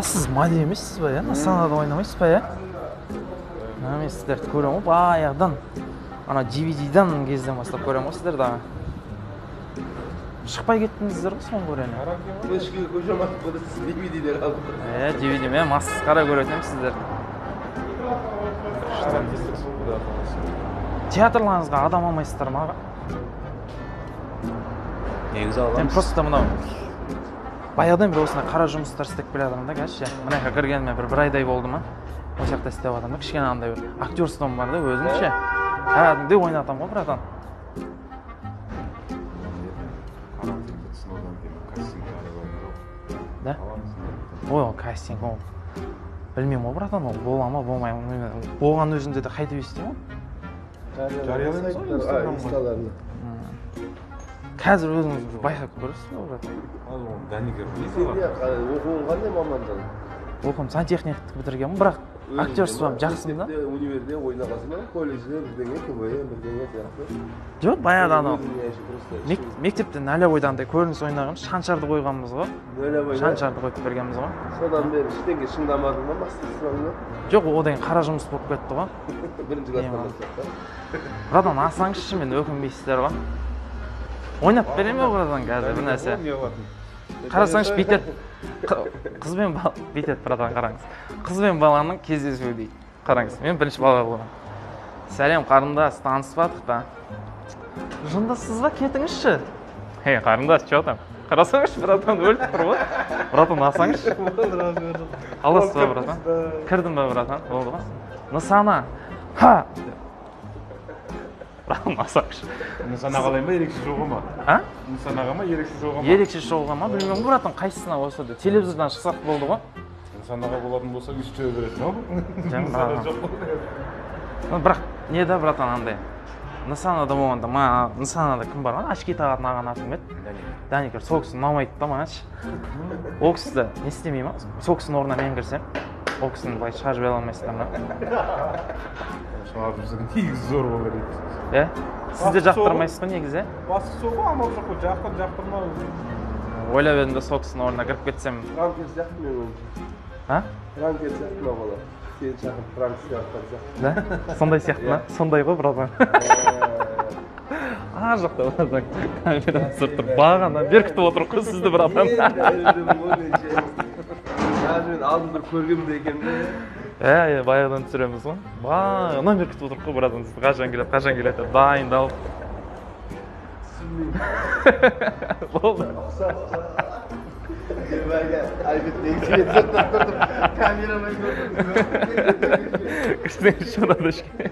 Siz madde emessiz ba ya? Astanada oynamайсыз ба ya? Мен сіздерді көремін ғой баяғыдан. Ана DVD-дан кезден бастап көремін ғой сіздерді. Шықпай кеттіңіздер ғой соңғы көрені. Флешкаға көше алмадық қой, сіз DVD-де қалдық. DVD мен масқара көретін сіздерді. Театрларыңызға адам алмайсыздар ма аға? Негізі аламыз. Мен просто мынау баяғыдан бері осындай қара жұмыстар істеп келе жатырмын да, қазір. Мына жаққа кіргеніме бір айдай болды ма? Осы жақта істеп жатырмын да, кішкене андай бір актерством бар да, өзімше. Кәдімгідей ойнатамын ғой, братан. Да? Ой, кастинг ол. Білмеймін ғой, братан, ол бола ма, болмай ма. Болған өзінде де қайтып естимін ғой. Жариялаймыз ғой инсталарына. Қазір өзіңіз байқап көресіз ғой, братан. Ал ол Данигер оқуың қандай мамандан? Оқуым сантехниктік бітіргенмін, бірақ актерством жақсымын да. Универде ойнағансың ба? Колледжде бірдеңе, КВН бірдеңе сияқты. Жоқ, баяғыда анау мектептен нәлевойда андай көрініс ойнағанбыз, шаншарды қойғанбыз ғой. Шаншарды қойып бергенбіз ғой. Содан бері ештеңе шыңдамадың ба мастерствоңды? Жоқ, одан қара жұмыс болып кетті ғой. Бірінші класстан бастап. Братан, алсаңызшы, мен өкінбейсіздер ғой. Ойнап беремін ғой, братан, қазір бір нәрсе. Қарасаңыз бүйтеді. Қыз бен бала бүйтеді, братан, қараңыз. Қыз бен баланың кездесуі дейді. Қараңыз, мен бірінші бала болған. Сәлем, қарындас, таныспадық па? Жындассыз ба, кетіңізші. Қарындас, че там? Қарасаңызшы, братан, өліп тұр ғой. Братан, алсаңызшы. Аласыз ба, братан? Кірдім ба, братан? Болды ма? Нысана. Ха! Братан, алсаңызшы. Нысана қалайын ба, ерекше жоға ма? Нысанаға ма, ерекше жоға ма? Ерекше жоға ма? Білмеймін, братан, қайсысына осы да. Телевизордан шықсақ болды ғой. Нысанаға болатын болса, үш төбе береді, но? Бірақ, не да, братан, андай. Нысанада болғанда, нысанада кім бар? Ашки тағатын аған атым еді. Даникер, сол кісі ұнамайды да мағаш. Ол кісіді не істемей ма? Сол кісінің орнына мен кірсем, ол кісіні былай шығарып жібере алмайсыздар ма? Шығарып жүрсең негізі зор болар еді. Сізде жақтырмайсыз ғой негізі? Басы сол ғой, амал жоқ қой, жақтырма. Ойлап едім де сол кісінің орнына кіріп кетсем. Франкер сияқты мен оны. Франкер сияқты ма бала? Сені шақырып Франк сияқты. Да? Сондай сияқты ма? Сондай ғой, братан. Ар жақта братан. Камераны сұртыр бағана беркітіп отыр ғой сізді, братан. Мен алдын бір көргенде екенмін. Баяғыдан түсіреміз ғой. Бағана беркітіп отыр ғой, братан. Сізді қашан келеді, дайындалып. Түсінбеймін. Болды. Әлбетте екшілет сұрттап тұрдым. Камерамен көрдім. Кішкене шынады ішке.